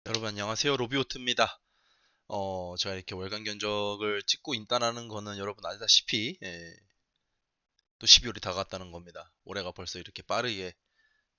여러분 안녕하세요. 로비오트입니다. 제가 이렇게 월간 견적을 찍고 있다는 거는 여러분 아시다시피 또 12월이 다가왔다는 겁니다. 올해가 벌써 이렇게 빠르게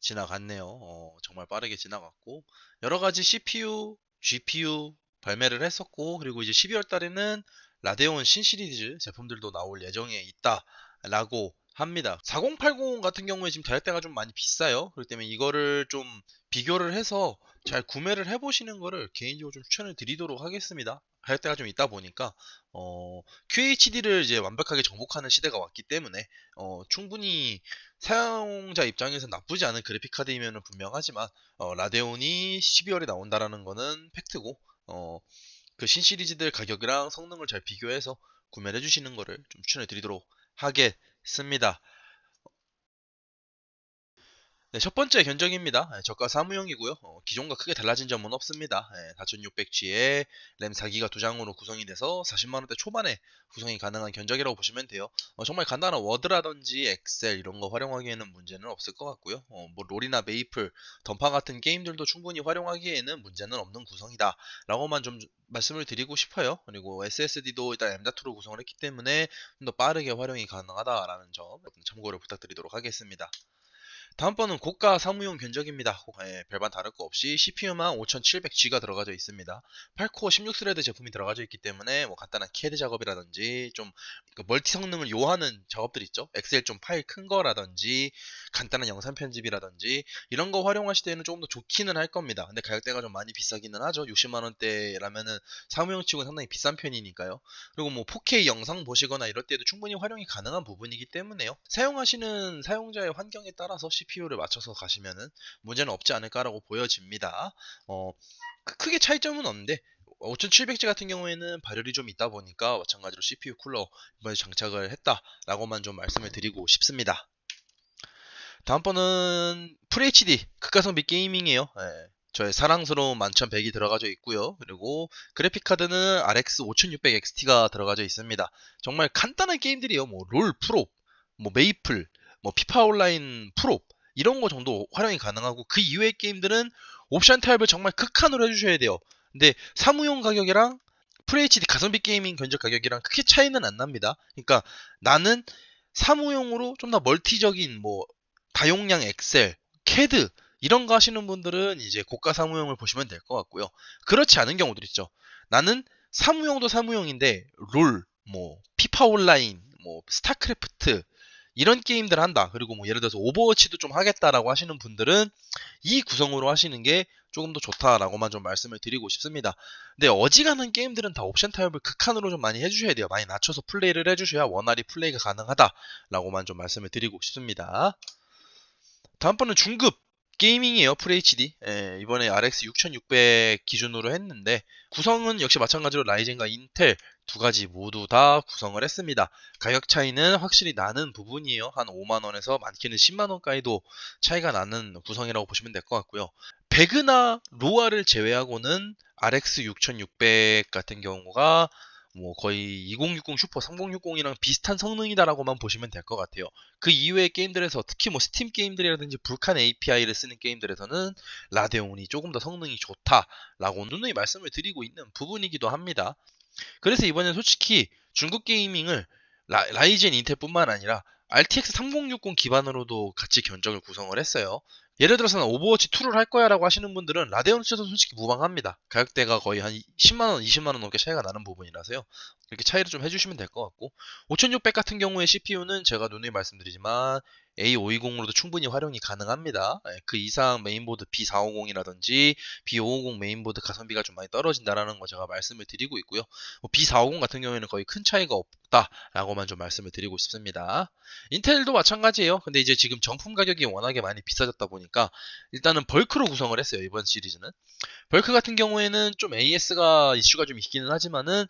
지나갔네요. 정말 빠르게 지나갔고 여러 가지 CPU, GPU 발매를 했었고 그리고 이제 12월 달에는 라데온 신시리즈 제품들도 나올 예정에 있다라고 합니다. 4080 같은 경우에 지금 가격대가 좀 많이 비싸요. 그렇기 때문에 이거를 좀 비교를 해서 잘 구매를 해보시는 거를 개인적으로 좀 추천을 드리도록 하겠습니다. 가격대가 좀 있다 보니까 QHD를 이제 완벽하게 정복하는 시대가 왔기 때문에 충분히 사용자 입장에서 나쁘지 않은 그래픽 카드이면 분명하지만 라데온이 12월에 나온다라는 거는 팩트고 그 신시리즈들 가격이랑 성능을 잘 비교해서 구매를 해주시는 거를 좀 추천해 드리도록 하겠습니다. 네, 첫 번째 견적입니다. 저가 사무용이고요. 기존과 크게 달라진 점은 없습니다. 4600G에 램 4기가 2장으로 구성이 돼서 40만원대 초반에 구성이 가능한 견적이라고 보시면 돼요. 정말 간단한 워드라든지 엑셀 이런 거 활용하기에는 문제는 없을 것 같고요. 뭐 롤이나 메이플, 던파 같은 게임들도 충분히 활용하기에는 문제는 없는 구성이다 라고만 좀 말씀을 드리고 싶어요. 그리고 SSD도 일단 M.2로 구성을 했기 때문에 좀 더 빠르게 활용이 가능하다라는 점 참고를 부탁드리도록 하겠습니다. 다음번은 고가 사무용 견적입니다. 별반 다를 거 없이 CPU만 5700G가 들어가져 있습니다. 8코어 16스레드 제품이 들어가져 있기 때문에 뭐 간단한 CAD 작업이라든지 좀 멀티 성능을 요하는 작업들 있죠. 엑셀 좀 파일 큰 거라든지 간단한 영상 편집이라든지 이런 거 활용하실 때는 조금 더 좋기는 할 겁니다. 근데 가격대가 좀 많이 비싸기는 하죠. 60만 원대라면은 사무용 치고 상당히 비싼 편이니까요. 그리고 뭐 4K 영상 보시거나 이럴 때도 충분히 활용이 가능한 부분이기 때문에요. 사용하시는 사용자의 환경에 따라서 CPU를 맞춰서 가시면은 문제는 없지 않을까라고 보여집니다. 크게 차이점은 없는데 5700G 같은 경우에는 발열이 좀 있다 보니까 마찬가지로 CPU 쿨러 이번에 장착을 했다라고만 좀 말씀을 드리고 싶습니다. 다음번은 FHD 극가성비 게이밍이에요. 저의 사랑스러운 11100이 들어가져 있고요. 그리고 그래픽 카드는 RX 5600 XT가 들어가져 있습니다. 정말 간단한 게임들이요. 뭐 롤 프로, 뭐 메이플, 뭐 피파 온라인 프로 이런 거 정도 활용이 가능하고 그 이외의 게임들은 옵션 타입을 정말 극한으로 해주셔야 돼요. 근데 사무용 가격이랑 FHD 가성비 게이밍 견적 가격이랑 크게 차이는 안 납니다. 그러니까 나는 사무용으로 좀 더 멀티적인 뭐 다용량 엑셀, 캐드 이런 거 하시는 분들은 이제 고가 사무용을 보시면 될 것 같고요. 그렇지 않은 경우들 있죠. 나는 사무용도 사무용인데 롤, 뭐 피파 온라인, 뭐 스타크래프트 이런 게임들 한다. 그리고 뭐 예를 들어서 오버워치도 좀 하겠다라고 하시는 분들은 이 구성으로 하시는 게 조금 더 좋다라고만 좀 말씀을 드리고 싶습니다. 근데 어지간한 게임들은 다 옵션 타입을 극한으로 좀 많이 해주셔야 돼요. 많이 낮춰서 플레이를 해주셔야 원활히 플레이가 가능하다라고만 좀 말씀을 드리고 싶습니다. 다음번은 중급 게이밍이에요. FHD. 이번에 RX 6600 기준으로 했는데 구성은 역시 마찬가지로 라이젠과 인텔 두 가지 모두 다 구성을 했습니다. 가격 차이는 확실히 나는 부분이에요. 한 5만원에서 많게는 10만원까지도 차이가 나는 구성이라고 보시면 될 것 같고요. 배그나 로아를 제외하고는 RX 6600 같은 경우가 뭐 거의 2060 슈퍼 3060이랑 비슷한 성능이다라고만 보시면 될 것 같아요. 그 이외의 게임들에서 특히 뭐 스팀 게임들이라든지 불칸 API를 쓰는 게임들에서는 라데온이 조금 더 성능이 좋다라고 누누이 말씀을 드리고 있는 부분이기도 합니다. 그래서 이번엔 솔직히 중국 게이밍을 라이젠 인텔뿐만 아니라 RTX 3060 기반으로도 같이 견적을 구성을 했어요. 예를 들어서 오버워치 2를 할 거야 라고 하시는 분들은 라데온 수준은 솔직히 무방합니다. 가격대가 거의 한 10만원, 20만원 넘게 차이가 나는 부분이라서요. 이렇게 차이를 좀 해주시면 될 것 같고 5600 같은 경우에 CPU는 제가 누누이 말씀드리지만 A520으로도 충분히 활용이 가능합니다. 그 이상 메인보드 B450이라든지 B550 메인보드 가성비가 좀 많이 떨어진다라는 거 제가 말씀을 드리고 있고요. B450 같은 경우에는 거의 큰 차이가 없다라고만 좀 말씀을 드리고 싶습니다. 인텔도 마찬가지예요. 근데 이제 지금 정품 가격이 워낙에 많이 비싸졌다 보니까 일단은 벌크로 구성을 했어요. 이번 시리즈는. 벌크 같은 경우에는 좀 AS가 이슈가 좀 있기는 하지만은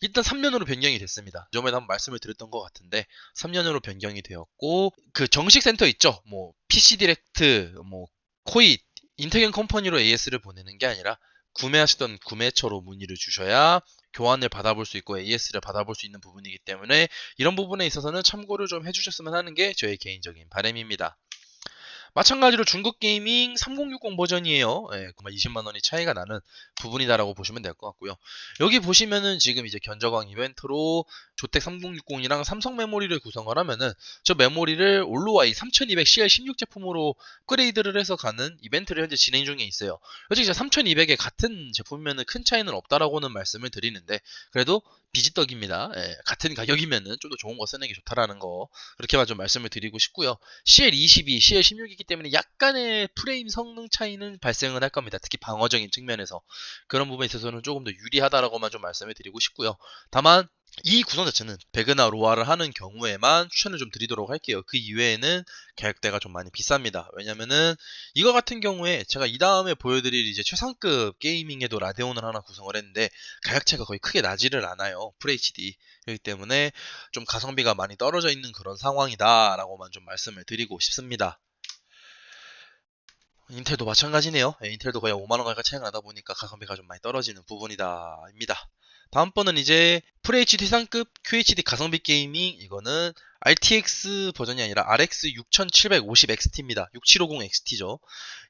일단 3년으로 변경이 됐습니다. 저번에 한번 말씀을 드렸던 것 같은데 3년으로 변경이 되었고 그 정식 센터 있죠. 뭐 PC 디렉트, 뭐 코이, 인텔겐 컴퍼니로 AS를 보내는 게 아니라 구매하시던 구매처로 문의를 주셔야 교환을 받아볼 수 있고 AS를 받아볼 수 있는 부분이기 때문에 이런 부분에 있어서는 참고를 좀 해주셨으면 하는 게 저의 개인적인 바람입니다. 마찬가지로 중국 게이밍 3060 버전이에요. 예, 그만 20만 원이 차이가 나는 부분이다라고 보시면 될 것 같고요. 여기 보시면은 지금 이제 견적왕 이벤트로 조텍 3060이랑 삼성 메모리를 구성을 하면은 저 메모리를 올로와이 3200CL16 제품으로 업그레이드를 해서 가는 이벤트를 현재 진행 중에 있어요. 솔직히 3200에 같은 제품이면은 큰 차이는 없다라고는 말씀을 드리는데 그래도 비지떡입니다. 예, 같은 가격이면은 좀 더 좋은 거 쓰는 게 좋다라는 거 그렇게만 좀 말씀을 드리고 싶고요. CL22, CL16이기 때문에 약간의 프레임 성능 차이는 발생을 할 겁니다. 특히 방어적인 측면에서 그런 부분에 있어서는 조금 더 유리하다라고만 좀 말씀을 드리고 싶고요. 다만 이 구성 자체는 배그나 로아를 하는 경우에만 추천을 좀 드리도록 할게요. 그 이외에는 가격대가 좀 많이 비쌉니다. 왜냐면은 이거 같은 경우에 제가 이 다음에 보여드릴 이제 최상급 게이밍에도 라데온을 하나 구성을 했는데 가격차가 거의 크게 나지를 않아요. FHD. 그렇기 때문에 좀 가성비가 많이 떨어져 있는 그런 상황이다라고만 좀 말씀을 드리고 싶습니다. 인텔도 마찬가지네요. 예, 인텔도 거의 5만원 가까이 차이가 나다 보니까 가성비가 좀 많이 떨어지는 부분이다입니다. 다음 번은 이제 FHD 상급 QHD 가성비 게이밍 이거는 RTX 버전이 아니라 RX 6750XT입니다. 6750XT죠.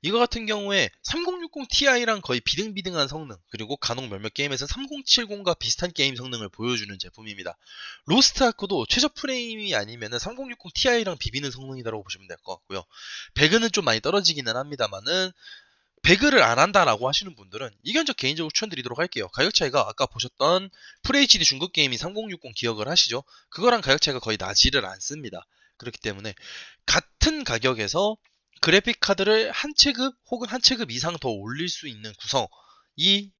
이거 같은 경우에 3060 Ti랑 거의 비등비등한 성능 그리고 간혹 몇몇 게임에서 3070과 비슷한 게임 성능을 보여주는 제품입니다. 로스트 아크도 최저 프레임이 아니면 3060 Ti랑 비비는 성능이라고 보시면 될 것 같고요. 배그는 좀 많이 떨어지기는 합니다만은 배그를 안 한다라고 하시는 분들은 이 견적 개인적으로 추천드리도록 할게요. 가격 차이가 아까 보셨던 FHD 중국 게임이 3060 기억을 하시죠? 그거랑 가격 차이가 거의 나지를 않습니다. 그렇기 때문에 같은 가격에서 그래픽 카드를 한 체급 혹은 한 체급 이상 더 올릴 수 있는 구성이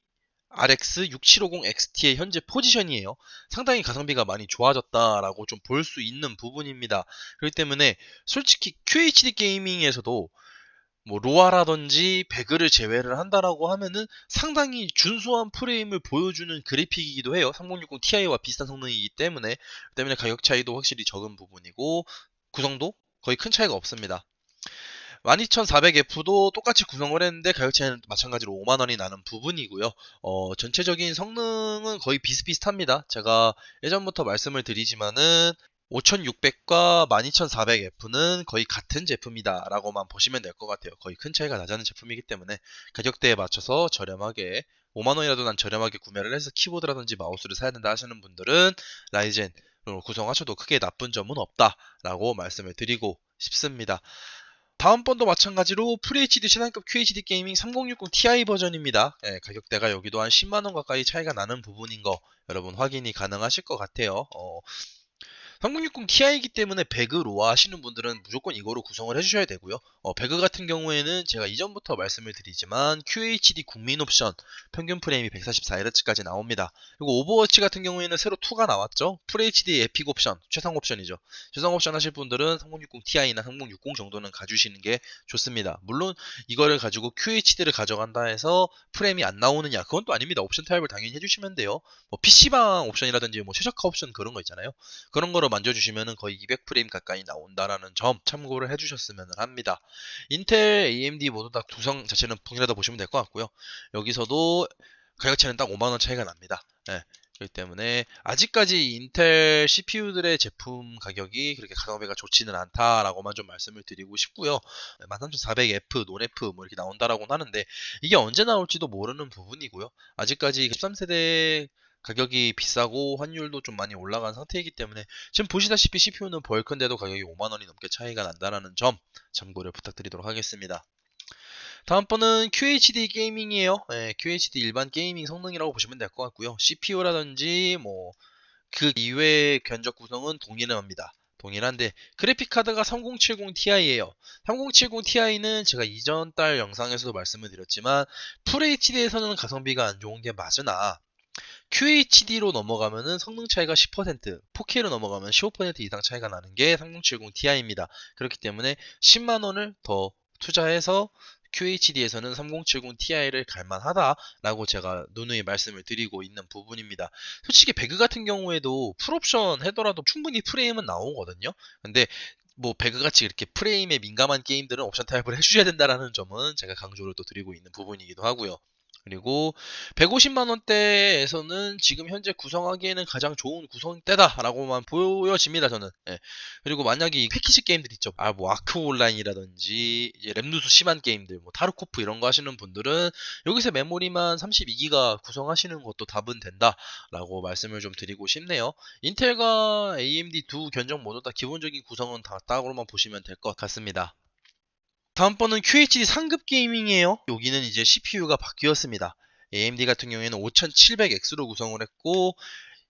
RX 6750XT의 현재 포지션이에요. 상당히 가성비가 많이 좋아졌다라고 좀 볼 수 있는 부분입니다. 그렇기 때문에 솔직히 QHD 게이밍에서도 뭐 로아라든지 배그를 제외를 한다라고 하면은 상당히 준수한 프레임을 보여주는 그래픽이기도 해요. 3060 Ti와 비슷한 성능이기 때문에 가격 차이도 확실히 적은 부분이고 구성도 거의 큰 차이가 없습니다. 12400F도 똑같이 구성을 했는데 가격 차이는 마찬가지로 5만원이 나는 부분이고요. 전체적인 성능은 거의 비슷비슷합니다. 제가 예전부터 말씀을 드리지만은 5600과 12400F는 거의 같은 제품이다 라고만 보시면 될 것 같아요. 거의 큰 차이가 나지 않는 제품이기 때문에 가격대에 맞춰서 저렴하게 5만원이라도 난 저렴하게 구매를 해서 키보드라든지 마우스를 사야 된다 하시는 분들은 라이젠으로 구성하셔도 크게 나쁜 점은 없다 라고 말씀을 드리고 싶습니다. 다음번도 마찬가지로 FHD 최상급 QHD 게이밍 3060 Ti 버전입니다. 예, 가격대가 여기도 한 10만원 가까이 차이가 나는 부분인 거 여러분 확인이 가능하실 것 같아요. 3060 Ti이기 때문에 배그 로아 하시는 분들은 무조건 이거로 구성을 해주셔야 되고요. 배그 같은 경우에는 제가 이전부터 말씀을 드리지만 QHD 국민 옵션 평균 프레임이 144Hz까지 나옵니다. 그리고 오버워치 같은 경우에는 새로 2가 나왔죠. FHD 에픽 옵션 최상 옵션이죠. 최상 옵션 하실 분들은 3060 Ti나 3060 정도는 가주시는 게 좋습니다. 물론 이거를 가지고 QHD를 가져간다 해서 프레임이 안 나오느냐 그건 또 아닙니다. 옵션 타입을 당연히 해주시면 돼요. 뭐 PC방 옵션이라든지 뭐 최저가 옵션 그런 거 있잖아요. 그런 거로 만져주시면 거의 200프레임 가까이 나온다라는 점 참고를 해주셨으면 합니다. 인텔, AMD 모두 다 구성 자체는 동일하다 보시면 될 것 같고요. 여기서도 가격 차이는 딱 5만원 차이가 납니다. 네. 그렇기 때문에 아직까지 인텔 CPU들의 제품 가격이 그렇게 가성비가 좋지는 않다라고만 좀 말씀을 드리고 싶고요. 13400F, 논F 뭐 이렇게 나온다라고는 하는데 이게 언제 나올지도 모르는 부분이고요. 아직까지 13세대 가격이 비싸고 환율도 좀 많이 올라간 상태이기 때문에 지금 보시다시피 CPU는 벌크인데도 가격이 5만원이 넘게 차이가 난다는 점 참고를 부탁드리도록 하겠습니다. 다음 번은 QHD 게이밍이에요. 네, QHD 일반 게이밍 성능이라고 보시면 될 것 같고요. CPU라든지 뭐 그 이외의 견적 구성은 동일합니다. 동일한데 그래픽 카드가 3070 Ti예요. 3070 Ti는 제가 이전 달 영상에서도 말씀을 드렸지만 FHD에서는 가성비가 안 좋은 게 맞으나 QHD로 넘어가면은 성능 차이가 10%, 4K로 넘어가면 15% 이상 차이가 나는 게 3070 Ti입니다. 그렇기 때문에 10만 원을 더 투자해서 QHD에서는 3070 Ti를 갈만하다라고 제가 누누이 말씀을 드리고 있는 부분입니다. 솔직히 배그 같은 경우에도 풀옵션 해더라도 충분히 프레임은 나오거든요. 근데 뭐 배그같이 이렇게 프레임에 민감한 게임들은 옵션 타입을 해주셔야 된다라는 점은 제가 강조를 또 드리고 있는 부분이기도 하고요. 그리고 150만원대에서는 지금 현재 구성하기에는 가장 좋은 구성대다라고만 보여집니다, 저는. 예. 그리고 만약에 이 패키지 게임들 있죠. 뭐 아크 온라인이라든지 이제 랩누수 심한 게임들, 뭐 타르코프 이런 거 하시는 분들은 여기서 메모리만 32기가 구성하시는 것도 답은 된다라고 말씀을 좀 드리고 싶네요. 인텔과 AMD 두 견적 모두 다 기본적인 구성은 다 딱으로만 보시면 될 것 같습니다. 다음번은 QHD 상급 게이밍이에요. 여기는 이제 CPU가 바뀌었습니다. AMD 같은 경우에는 5700X로 구성을 했고,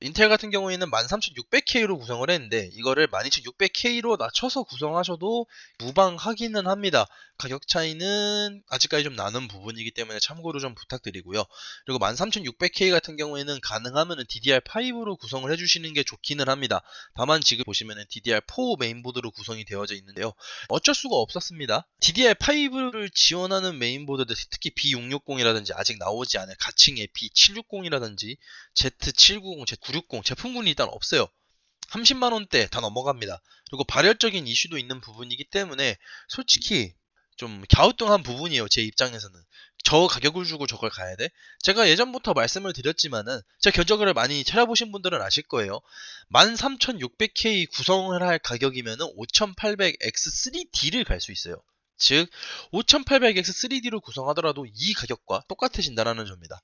인텔 같은 경우에는 13600K로 구성을 했는데 이거를 12600K로 낮춰서 구성하셔도 무방하기는 합니다. 가격 차이는 아직까지 좀 나는 부분이기 때문에 참고로 좀 부탁드리고요. 그리고 13600K 같은 경우에는 가능하면 DDR5로 구성을 해주시는 게 좋기는 합니다. 다만 지금 보시면 DDR4 메인보드로 구성이 되어져 있는데요. 어쩔 수가 없었습니다. DDR5를 지원하는 메인보드들, 특히 B660이라든지 아직 나오지 않은 가칭의 B760이라든지 Z790, Z960 제품군이 일단 없어요. 30만원대 다 넘어갑니다. 그리고 발열적인 이슈도 있는 부분이기 때문에 솔직히 좀 갸우뚱한 부분이에요. 제 입장에서는. 저 가격을 주고 저걸 가야 돼? 제가 예전부터 말씀을 드렸지만은 제 견적을 많이 찾아보신 분들은 아실 거예요. 13600K 구성을 할 가격이면은 5800X3D를 갈 수 있어요. 즉 5800X3D로 구성하더라도 이 가격과 똑같아진다는 점입니다.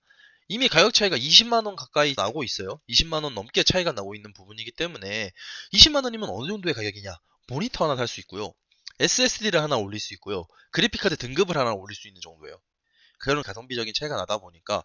이미 가격 차이가 20만원 가까이 나고 있어요. 20만원 넘게 차이가 나고 있는 부분이기 때문에 20만원이면 어느 정도의 가격이냐? 모니터 하나 살 수 있고요. SSD를 하나 올릴 수 있고요. 그래픽카드 등급을 하나 올릴 수 있는 정도예요. 그런 가성비적인 차이가 나다 보니까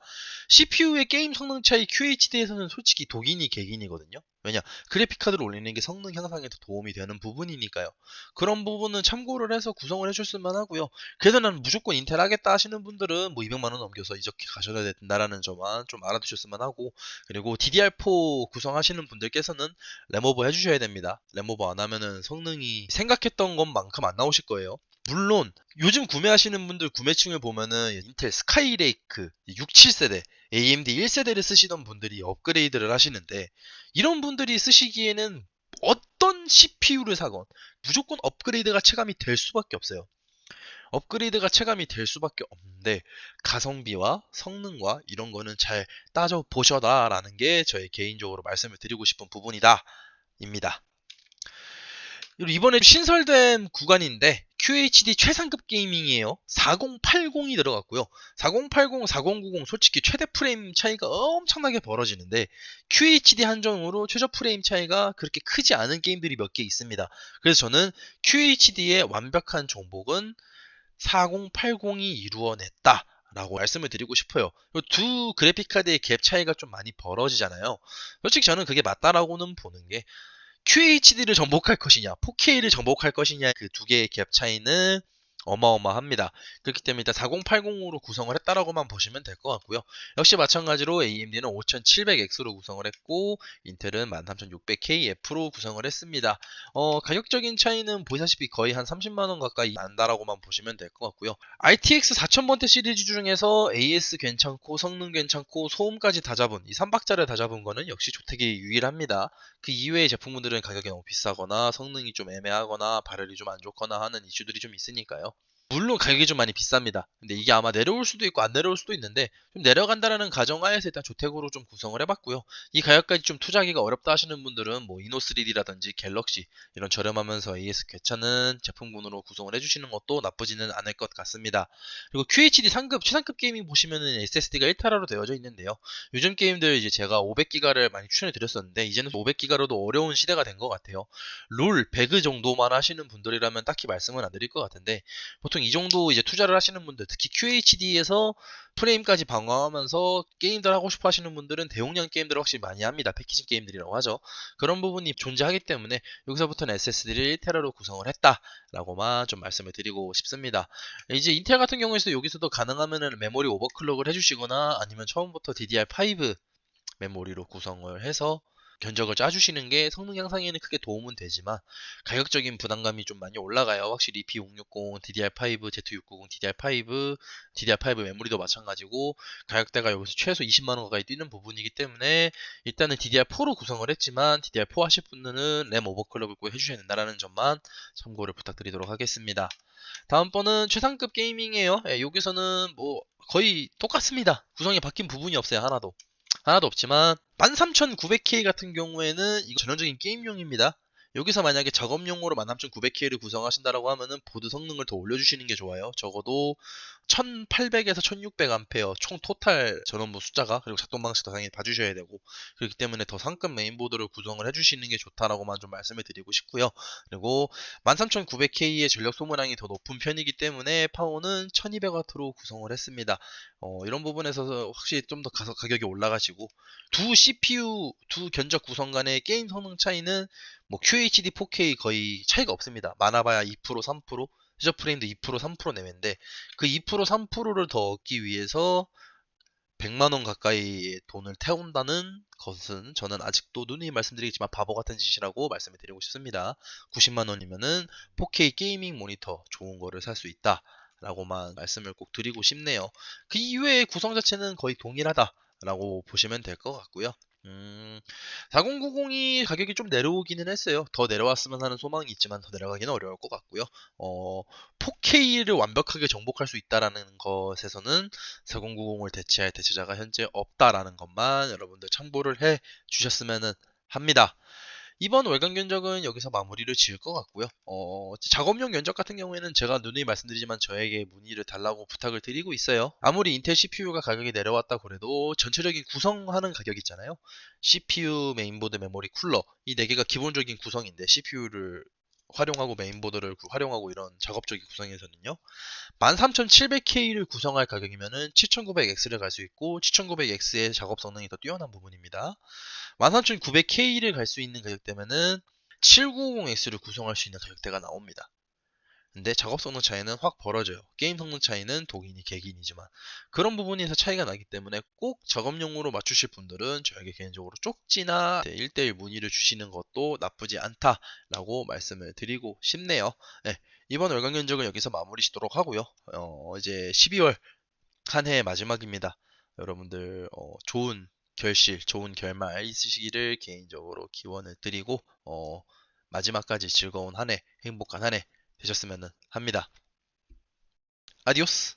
CPU의 게임 성능 차이 QHD에서는 솔직히 독인이 객인이거든요. 왜냐? 그래픽카드를 올리는 게 성능 향상에 더 도움이 되는 부분이니까요. 그런 부분은 참고를 해서 구성을 해줬을만 하고요. 그래도 난 무조건 인텔 하겠다 하시는 분들은 뭐 200만원 넘겨서 이렇게 가셔야 된다라는 점만 좀 알아두셨으면 하고, 그리고 DDR4 구성하시는 분들께서는 램오버 해주셔야 됩니다. 램오버 안 하면은 성능이 생각했던 것만큼 안 나오실 거예요. 물론 요즘 구매하시는 분들 구매층을 보면은 인텔 스카이레이크 6, 7세대, AMD 1세대를 쓰시던 분들이 업그레이드를 하시는데, 이런 분들이 쓰시기에는 어떤 CPU를 사건 무조건 업그레이드가 체감이 될 수밖에 없어요. 업그레이드가 체감이 될 수밖에 없는데 가성비와 성능과 이런 거는 잘 따져 보셔라라는 게 저의 개인적으로 말씀을 드리고 싶은 부분이다 입니다. 이번에 신설된 구간인데 QHD 최상급 게이밍이에요. 4080이 들어갔고요. 4080, 4090 솔직히 최대 프레임 차이가 엄청나게 벌어지는데 QHD 한정으로 최저 프레임 차이가 그렇게 크지 않은 게임들이 몇 개 있습니다. 그래서 저는 QHD의 완벽한 정복은 4080이 이루어냈다 라고 말씀을 드리고 싶어요. 두 그래픽카드의 갭 차이가 좀 많이 벌어지잖아요. 솔직히 저는 그게 맞다라고는 보는 게, QHD를 정복할 것이냐, 4K를 정복할 것이냐, 그 두 개의 갭 차이는 어마어마합니다. 그렇기 때문에 일단 4080으로 구성을 했다라고만 보시면 될 것 같고요. 역시 마찬가지로 AMD는 5700X로 구성을 했고 인텔은 13600KF로 구성을 했습니다. 가격적인 차이는 보시다시피 거의 한 30만원 가까이 난다라고만 보시면 될 것 같고요. RTX 4000번대 시리즈 중에서 AS 괜찮고 성능 괜찮고 소음까지 다 잡은, 이 3박자를 다 잡은 거는 역시 조텍이 유일합니다. 그 이외의 제품군들은 가격이 너무 비싸거나 성능이 좀 애매하거나 발열이 좀 안 좋거나 하는 이슈들이 좀 있으니까요. 물론 가격이 좀 많이 비쌉니다. 근데 이게 아마 내려올 수도 있고 안 내려올 수도 있는데 좀 내려간다라는 가정하에서 일단 조택으로 좀 구성을 해봤고요. 이 가격까지 좀 투자하기가 어렵다 하시는 분들은 뭐 이노3D라든지 갤럭시 이런 저렴하면서 AS 괜찮은 제품군으로 구성을 해주시는 것도 나쁘지는 않을 것 같습니다. 그리고 QHD 상급, 최상급 게이밍 보시면은 SSD가 1TB로 되어져 있는데요. 요즘 게임들 이제 제가 500기가를 많이 추천해 드렸었는데 이제는 500기가로도 어려운 시대가 된 것 같아요. 롤, 배그 정도만 하시는 분들이라면 딱히 말씀은 안 드릴 것 같은데 보통 이 정도 이제 투자를 하시는 분들, 특히 QHD에서 프레임까지 방어하면서 게임들 하고 싶어 하시는 분들은 대용량 게임들을 확실히 많이 합니다. 패키징 게임들이라고 하죠. 그런 부분이 존재하기 때문에 여기서부터는 SSD를 1TB로 구성을 했다라고만 좀 말씀을 드리고 싶습니다. 이제 인텔 같은 경우에서 여기서도 가능하면은 메모리 오버클럭을 해주시거나 아니면 처음부터 DDR5 메모리로 구성을 해서 견적을 짜주시는 게 성능 향상에는 크게 도움은 되지만 가격적인 부담감이 좀 많이 올라가요. 확실히 B660, DDR5, Z690, DDR5, DDR5 메모리도 마찬가지고 가격대가 여기서 최소 20만 원 가까이 뛰는 부분이기 때문에 일단은 DDR4로 구성을 했지만 DDR4 하실 분들은 램 오버클럭을 꼭 해주셔야 된다는 점만 참고를 부탁드리도록 하겠습니다. 다음 번은 최상급 게이밍이에요. 예, 여기서는 뭐 거의 똑같습니다. 구성이 바뀐 부분이 없어요. 하나도 없지만 13900K 같은 경우에는 이거 전형적인 게임용입니다. 여기서 만약에 작업용으로 13900K를 구성하신다라고 하면은 보드 성능을 더 올려주시는 게 좋아요. 적어도 1800에서 1600A 총 토탈 전원부 숫자가, 그리고 작동 방식도 당연히 봐주셔야 되고, 그렇기 때문에 더 상급 메인보드를 구성을 해주시는 게 좋다라고만 좀 말씀을 드리고 싶고요. 그리고 13900K의 전력 소모량이 더 높은 편이기 때문에 파워는 1200W로 구성을 했습니다. 이런 부분에서 확실히 좀 더 가격이 올라가시고, 두 CPU, 두 견적 구성 간의 게임 성능 차이는 뭐 QHD 4K 거의 차이가 없습니다. 많아봐야 2% 3%, 시저 프레임도 2% 3% 내외인데, 그 2% 3%를 더 얻기 위해서 100만원 가까이의 돈을 태운다는 것은 저는 아직도 누누이 말씀드리겠지만 바보 같은 짓이라고 말씀을 드리고 싶습니다. 90만원이면은 4K 게이밍 모니터 좋은 거를 살 수 있다 라고만 말씀을 꼭 드리고 싶네요. 그 이외의 구성 자체는 거의 동일하다라고 보시면 될 것 같고요. 4090이 가격이 좀 내려오기는 했어요. 더 내려왔으면 하는 소망이 있지만 더 내려가기는 어려울 것 같고요. 4K를 완벽하게 정복할 수 있다라는 것에서는 4090을 대체할 대체자가 현재 없다라는 것만 여러분들 참고를 해 주셨으면 합니다. 이번 월간 견적은 여기서 마무리를 지을 것 같고요. 작업용 견적 같은 경우에는 제가 누누이 말씀드리지만 저에게 문의를 달라고 부탁을 드리고 있어요. 아무리 인텔 CPU가 가격이 내려왔다 그래도 전체적인 구성하는 가격 있잖아요. CPU, 메인보드, 메모리, 쿨러 이 4개가 기본적인 구성인데 CPU를 활용하고 메인보드를 활용하고 이런 작업적인 구성에서는요. 13700K를 구성할 가격이면은 7900X를 갈 수 있고 7900X의 작업 성능이 더 뛰어난 부분입니다. 13900K를 갈 수 있는 가격대면은 7950X를 구성할 수 있는 가격대가 나옵니다. 근데 작업 성능 차이는 확 벌어져요. 게임 성능 차이는 독인이 객인이지만 그런 부분에서 차이가 나기 때문에 꼭 작업용으로 맞추실 분들은 저에게 개인적으로 쪽지나 1대1 문의를 주시는 것도 나쁘지 않다라고 말씀을 드리고 싶네요. 네, 이번 월간 견적은 여기서 마무리 짓도록 하고요. 이제 12월 한 해의 마지막입니다. 여러분들 좋은 결실, 좋은 결말 있으시기를 개인적으로 기원을 드리고 마지막까지 즐거운 한 해, 행복한 한 해 되셨으면 합니다. 아디오스!